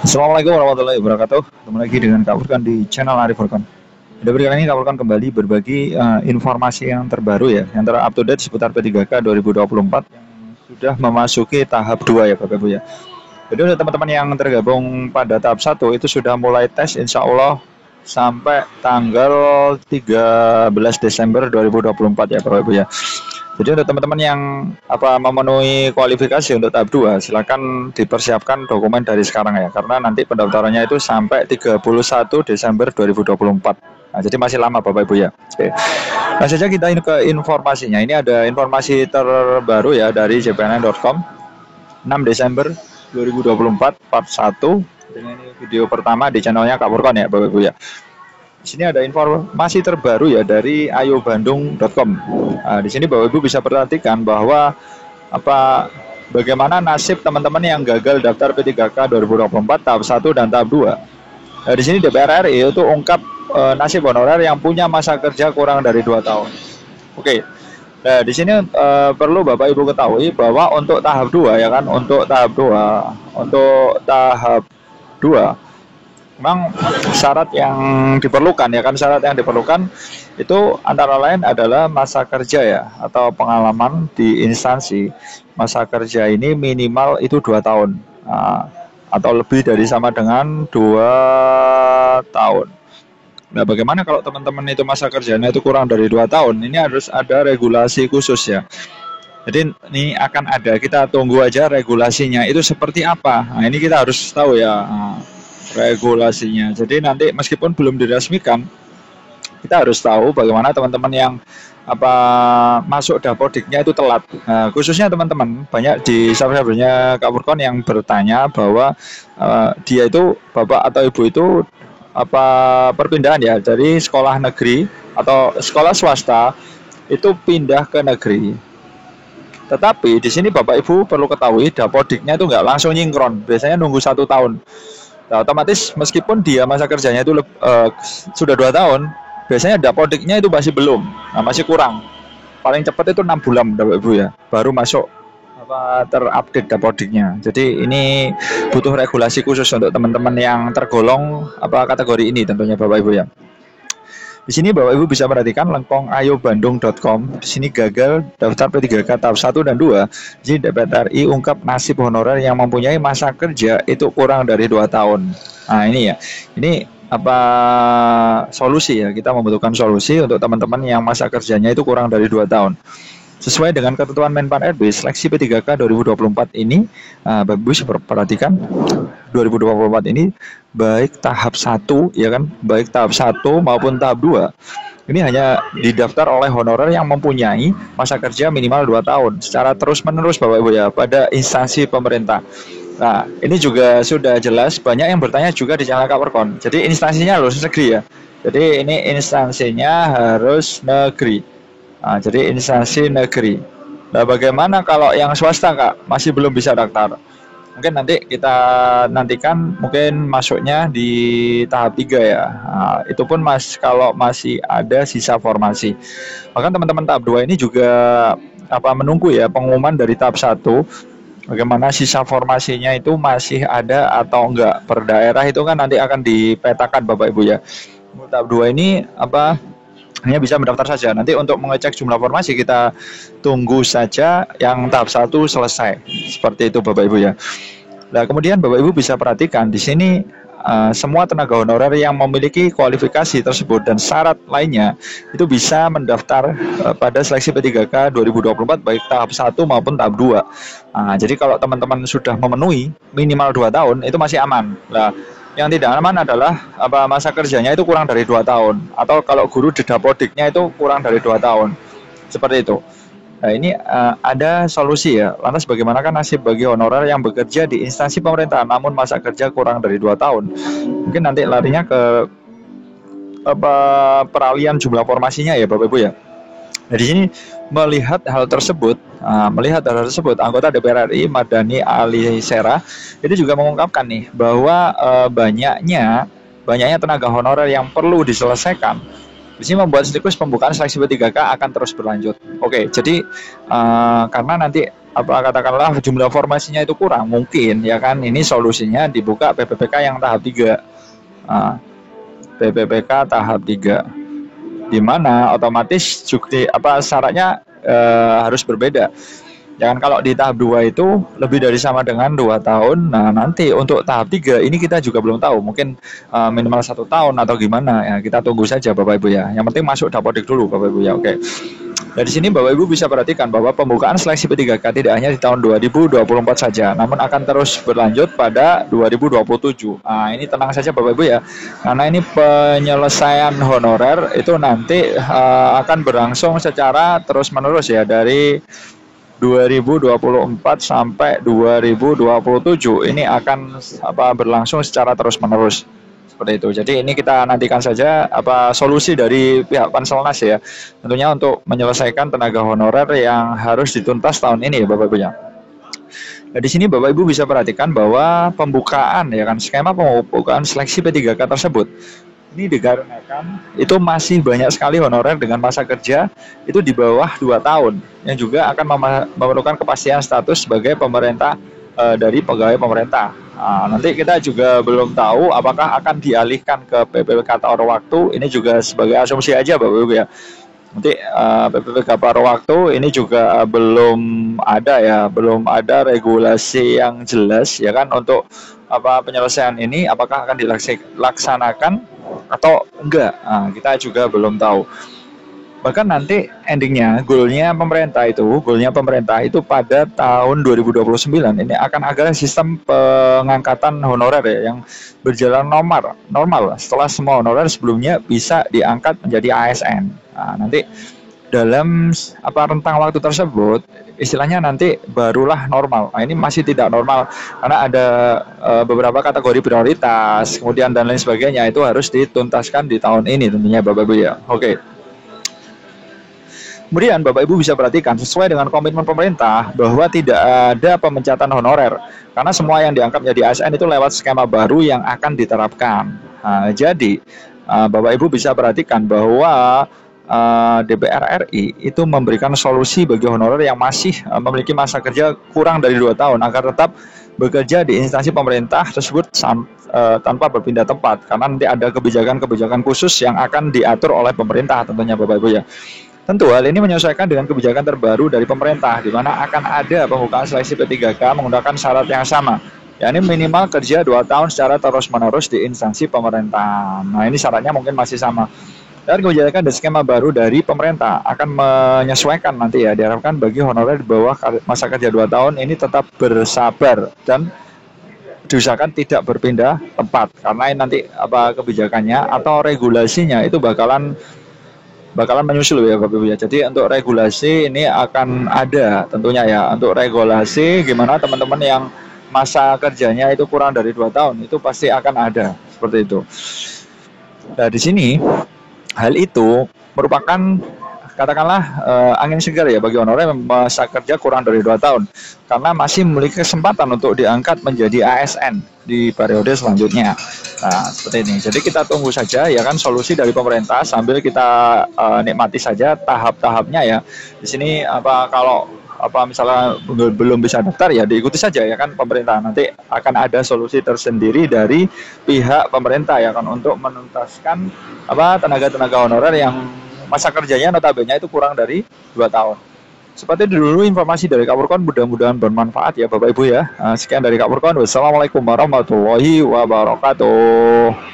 Assalamualaikum warahmatullahi wabarakatuh. Ketemu lagi dengan Kak Furkan di channel Arif Furkan. Pada kali ini Kak Furkan kembali berbagi informasi yang terbaru ya, yang up to date seputar P3K 2024 yang sudah memasuki tahap 2 ya Bapak Ibu ya. Jadi untuk teman-teman yang tergabung pada tahap 1 itu sudah mulai tes insya Allah sampai tanggal 13 Desember 2024 ya Bapak Ibu ya. Jadi untuk teman-teman yang memenuhi kualifikasi untuk tahap 2, silakan dipersiapkan dokumen dari sekarang ya, karena nanti pendaftarannya itu sampai 31 Desember 2024. Nah, jadi masih lama Bapak Ibu ya. Oke. Langsung saja kita ke informasinya. Ini ada informasi terbaru ya dari jpnn.com 6 Desember 2024 part 1. Dengan ini video pertama di channelnya Kak Furkan ya Bapak Ibu ya. Di sini ada informasi terbaru ya dari ayobandung.com. Nah, di sini Bapak Ibu bisa perhatikan bahwa bagaimana nasib teman-teman yang gagal daftar P3K 2024 tahap 1 dan tahap 2. Nah, di sini DPR RI itu ungkap nasib honorer yang punya masa kerja kurang dari 2 tahun. Oke. Nah, di sini perlu Bapak Ibu ketahui bahwa untuk tahap 2 ya kan, untuk tahap 2 memang syarat yang diperlukan ya kan, syarat yang diperlukan itu antara lain adalah masa kerja ya, atau pengalaman di instansi. Masa kerja ini minimal itu 2 tahun atau lebih dari sama dengan 2 tahun. Nah, bagaimana kalau teman-teman itu masa kerjanya itu kurang dari 2 tahun? Ini harus ada regulasi khusus ya. Jadi ini akan ada, kita tunggu aja regulasinya itu seperti apa. Nah, ini kita harus tahu ya regulasinya. Jadi nanti meskipun belum diresmikan, kita harus tahu bagaimana teman-teman yang masuk dapodiknya itu telat. Nah, khususnya teman-teman banyak di subscribernya Kak Furkon yang bertanya bahwa dia itu bapak atau ibu itu perpindahan ya dari sekolah negeri atau sekolah swasta itu pindah ke negeri. Tetapi di sini Bapak Ibu perlu ketahui dapodiknya itu nggak langsung nyingkron, biasanya nunggu 1 tahun. Nah, otomatis meskipun dia masa kerjanya itu sudah 2 tahun, biasanya dapodiknya itu masih belum, masih kurang. Paling cepat itu 6 bulan Bapak Ibu ya, baru masuk terupdate dapodiknya. Jadi ini butuh regulasi khusus untuk teman-teman yang tergolong kategori ini tentunya Bapak Ibu ya. Di sini Bapak Ibu bisa perhatikan lengkong ayobandung.com. Di sini gagal daftar P3K tahap 1 dan 2. Di sini DPR RI ungkap nasib honorer yang mempunyai masa kerja itu kurang dari 2 tahun. Nah, ini ya. Ini solusi ya. Kita membutuhkan solusi untuk teman-teman yang masa kerjanya itu kurang dari 2 tahun. Sesuai dengan ketentuan Menpan RB, seleksi P3K 2024 ini, Bapak Ibu bisa perhatikan 2024 ini baik tahap 1 ya kan, baik tahap 1 maupun tahap 2. Ini hanya didaftar oleh honorer yang mempunyai masa kerja minimal 2 tahun secara terus-menerus Bapak Ibu ya pada instansi pemerintah. Nah, ini juga sudah jelas, banyak yang bertanya juga di channel Kak Furkon. Jadi instansinya harus negeri ya. Jadi ini instansinya harus negeri. Nah, jadi instansi negeri. Nah, bagaimana kalau yang swasta Kak masih belum bisa daftar? Mungkin nanti kita nantikan mungkin masuknya di tahap 3 ya. Nah, itu pun kalau masih ada sisa formasi. Bahkan teman-teman tahap 2 ini juga menunggu ya pengumuman dari tahap 1. Bagaimana sisa formasinya itu masih ada atau enggak. Per daerah itu kan nanti akan dipetakan Bapak Ibu ya. Tahap 2 ini hanya bisa mendaftar saja. Nanti untuk mengecek jumlah formasi kita tunggu saja yang tahap 1 selesai. Seperti itu Bapak Ibu ya. Nah, kemudian Bapak Ibu bisa perhatikan di sini semua tenaga honorer yang memiliki kualifikasi tersebut dan syarat lainnya itu bisa mendaftar pada seleksi P3K 2024 baik tahap 1 maupun tahap 2. Nah, jadi kalau teman-teman sudah memenuhi minimal 2 tahun itu masih aman. Nah, yang tidak aman adalah masa kerjanya itu kurang dari 2 tahun, atau kalau guru di dapodiknya itu kurang dari 2 tahun. Seperti itu. Nah, ini ada solusi ya. Lantas bagaimanakah nasib bagi honorer yang bekerja di instansi pemerintah namun masa kerja kurang dari 2 tahun? Mungkin nanti larinya ke peralihan jumlah formasinya ya Bapak Ibu ya. Nah, di sini melihat hal tersebut, anggota DPR RI Madani Alisera ini juga mengungkapkan nih bahwa banyaknya tenaga honorer yang perlu diselesaikan Di sini membuat siklus pembukaan seleksi P3K akan terus berlanjut. Oke, jadi karena nanti katakanlah jumlah formasinya itu kurang, mungkin ya kan ini solusinya dibuka PPPK yang tahap 3. PPPK tahap 3. Di mana otomatis juga syaratnya harus berbeda. Jangan kalau di tahap 2 itu lebih dari sama dengan 2 tahun. Nah, nanti untuk tahap 3 ini kita juga belum tahu. Mungkin minimal 1 tahun atau gimana ya. Kita tunggu saja Bapak Ibu ya. Yang penting masuk Dapodik dulu Bapak Ibu ya. Oke. Dari sini Bapak Ibu bisa perhatikan bahwa pembukaan seleksi P3K tidak hanya di tahun 2024 saja, namun akan terus berlanjut pada 2027. Nah, ini tenang saja Bapak Ibu ya. Karena ini penyelesaian honorer itu nanti akan berlangsung secara terus-menerus ya, dari 2024 sampai 2027 ini akan berlangsung secara terus-menerus seperti itu. Jadi ini kita nantikan saja solusi dari pihak Panselnas ya, tentunya untuk menyelesaikan tenaga honorer yang harus dituntas tahun ini ya Bapak Ibu ya. Nah, di sini Bapak Ibu bisa perhatikan bahwa pembukaan ya kan, skema pembukaan seleksi P3K tersebut ini dikarenakan itu masih banyak sekali honorer dengan masa kerja itu di bawah 2 tahun yang juga akan memerlukan kepastian status sebagai pemerintah dari pegawai pemerintah. Nah, nanti kita juga belum tahu apakah akan dialihkan ke PPPK paruh waktu. Ini juga sebagai asumsi aja Bapak Ibu ya. Nanti PPPK paruh waktu ini juga belum ada regulasi yang jelas ya kan untuk penyelesaian ini, apakah akan dilaksanakan atau enggak. Nah, kita juga belum tahu. Bahkan nanti endingnya, goalnya pemerintah itu pada tahun 2029 ini akan ada sistem pengangkatan honorer ya, yang berjalan normal setelah semua honorer sebelumnya bisa diangkat menjadi ASN. Nah, nanti dalam rentang waktu tersebut istilahnya nanti barulah normal. Nah, ini masih tidak normal karena ada beberapa kategori prioritas kemudian dan lain sebagainya, itu harus dituntaskan di tahun ini tentunya Bapak Ibu ya. Oke. Kemudian Bapak Ibu bisa perhatikan sesuai dengan komitmen pemerintah bahwa tidak ada pemecatan honorer karena semua yang diangkat menjadi ASN itu lewat skema baru yang akan diterapkan. Nah, jadi Bapak Ibu bisa perhatikan bahwa DPR RI itu memberikan solusi bagi honorer yang masih memiliki masa kerja kurang dari 2 tahun agar tetap bekerja di instansi pemerintah tersebut tanpa berpindah tempat, karena nanti ada kebijakan-kebijakan khusus yang akan diatur oleh pemerintah tentunya Bapak Ibu ya. Tentu hal ini menyesuaikan dengan kebijakan terbaru dari pemerintah, di mana akan ada pembukaan seleksi P3K menggunakan syarat yang sama, yakni minimal kerja 2 tahun secara terus-menerus di instansi pemerintah. Nah, ini syaratnya mungkin masih sama. Dan kebijakan dan skema baru dari pemerintah akan menyesuaikan nanti ya, diharapkan bagi honorer di bawah masa kerja 2 tahun ini tetap bersabar dan diusahakan tidak berpindah tempat, karena ini nanti kebijakannya atau regulasinya itu bakalan menyusul ya Bapak Ibu ya. Jadi untuk regulasi ini akan ada tentunya ya. Untuk regulasi gimana teman-teman yang masa kerjanya itu kurang dari 2 tahun itu pasti akan ada seperti itu. Nah, di sini hal itu merupakan katakanlah angin segar ya bagi honorer yang masa kerja kurang dari 2 tahun karena masih memiliki kesempatan untuk diangkat menjadi ASN di periode selanjutnya. Nah, seperti ini. Jadi kita tunggu saja ya kan solusi dari pemerintah sambil kita nikmati saja tahap-tahapnya ya. Di sini kalau misalnya belum bisa daftar ya diikuti saja ya kan pemerintah. Nanti akan ada solusi tersendiri dari pihak pemerintah ya kan untuk menuntaskan tenaga-tenaga honorer yang masa kerjanya notabene itu kurang dari 2 tahun. Seperti itu dulu informasi dari Kak Purkon, mudah-mudahan bermanfaat ya Bapak Ibu ya. Sekian dari Kak Purkon. Wassalamualaikum warahmatullahi wabarakatuh.